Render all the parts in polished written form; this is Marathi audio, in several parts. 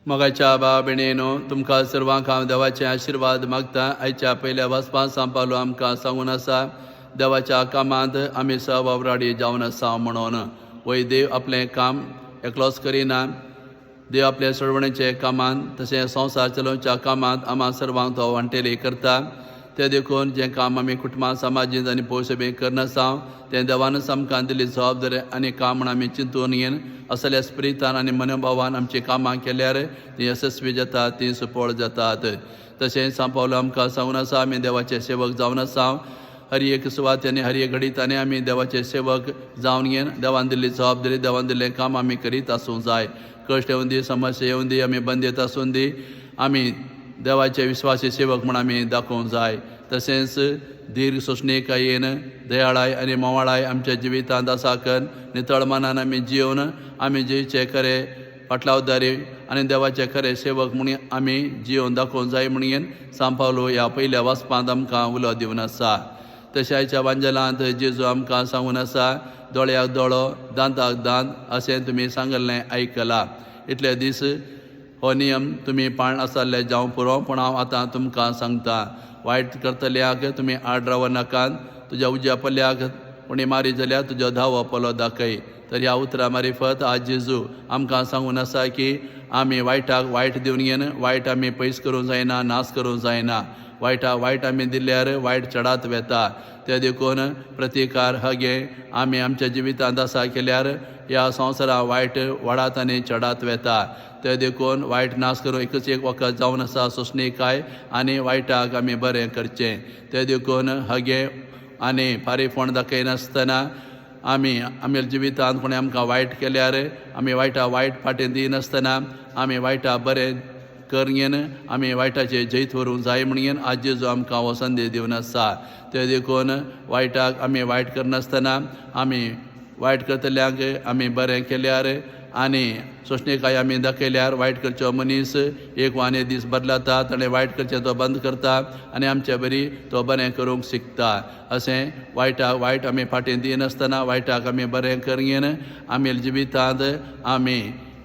मोगाच्या भाव भयणीनो तुमकां सर्वांक हांव देवाचे आशिर्वाद मागता. आयच्या पयल्या वचपां सांपालो आमकां सांगून आसा देवाच्या कामांत आमी सहवावराडी जावन आसा म्हणून. वय देव आपलें काम एकलोच करिना. देव आपल्या सोडवणेचे कामांत तशें संवसार चलोवच्या कामांत आम्हा सर्वांक तो वांटेली करता. ते देखून जें काम आमी कुटुंबां समाजींत आनी पयसबे करनासा तें देवानच आमकां दिल्ली जबाबदारी आनी काम म्हूण आमी चिंतून घेवन असल्या स्पिरितान आनी मनोभावान आमची कामां केल्यार ती यशस्वी जातात, ती सुफळ जातात. तशेंच सांग पावलो आमकां सांगून आसा आमी देवाचे सेवक जावन आसा. हर एक सुवात आनी हर एक घडीत आमी देवाचे सेवक जावन घेवन देवान दिल्ली जबाबदारी देवान दिल्लें काम आमी करीत आसूं जाय. कश्ट येवन दी, समस्या येवन दी, आमी बंदीत आसून दी, आमी देवाचे विश्वासी सेवक म्हूण आमी दाखोवंक जाय. तशेंच दीर्घ सोंसणेकायेन दयाळाय आनी मोवाळाय आमच्या जिवितांत आसा कर नितळ मनान आमी जिवन आमी जिवीचे खरें फाटलावदारी आनी देवाचे खरें सेवक म्हूण आमी जिवन दाखोवंक जाय म्हणून सांपावलो ह्या पयल्या वचपांत आमकां उलो दिवन आसा. तशें आयच्या वांजेलांत जेजू आमकां सांगून आसा दोळ्याक दोळो दांताक दांत अशें तुमी सांगल्लें आयकलां. इतले दीस हो नियम तुमी पाळण आसले जावं पुरो, पूण हांव आतां तुमकां सांगता वायट करतल्याक तुमी आड राव नाकात. तुज्या उज्या पल्ल्याक कोणी मारी जाल्यार तुजो धावो पलो दाखय. तर ह्या उतरा मारिफत आज जेजू आमकां सांगून आसा की आमी वायटाक वायट दिवन घेवन वायट आमी पयस करूंक जायना, नाश करूंक जायना. वायटाक वायट आमी दिल्यार वायट चडात वेता. ते देखून प्रतिकार हगे आमी आमच्या जिवितांत आसा केल्यार ह्या संवसारांत वायट वाडात आनी चडात वेता. ते देखून वायट नाश करूं एकच एक वखद जावन आसा सोंसणेकाय आनी वायटाक आमी बरें करचें. ते देखून हगे आनी फारीफोण दाखयनासतना आमी आमच्या जिवितांत कोणें आमकां वायट केल्यार आमी वायटाक वायट फाटीं दिनासतना आमी वायटाक बरें कर घेवन आमी वायटाचे जैत व्हरूंक जाय म्हणून आज जेजू आमकां हो संदेश दिवन आसा. ते देखून वायटाक आमी वायट करनासतना आमी वायट करतल्यांक आमी बरें केल्यार आनी सोंसणेकाय आमी दाखयल्यार वायट करचो मनीस एक वाने दीस बदलता, ताणें वायट करचें तो बंद करता आनी आमचे बरी तो बरें करूंक शिकता. अशें वायटाक वायट आमी फाटीं दिनासतना वायटाक आमी बरें कर घेवन आमी जिवितांत आमी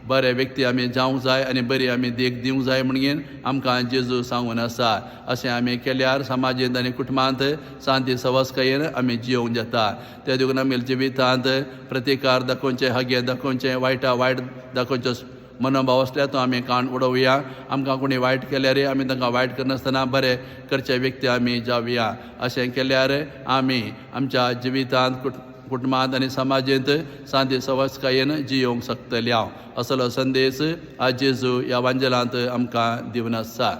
बरे व्यक्ती आमी जावंक जाय आनी बरी आमी देख दिवंक जाय म्हणून आमकां जेजू सांगून आसा. अशें आमी केल्यार समाजींत आनी कुटुंबांत शांती सवस्कायेन आमी जियोंक जाता. ते देखून आमी जिवितांत प्रतिकार दाखोवचें, हगे दाखोवचें, वायटा वायट दाखोवचो मनोभाव आसल्यार तो आमी काण उडोवया. आमकां कोणी वायट केल्यार आमी तांकां वायट करनासतना बरें करचे व्यक्ती आमी जावया. अशें केल्यार आमी आमच्या जिवितांत कुटुंबांत आनी समाजींत शांती सवस्कायेन जियोंक शकतल्या. असलो संदेश आज जेजू ह्या वांजेलांत आमकां दिवन आसा.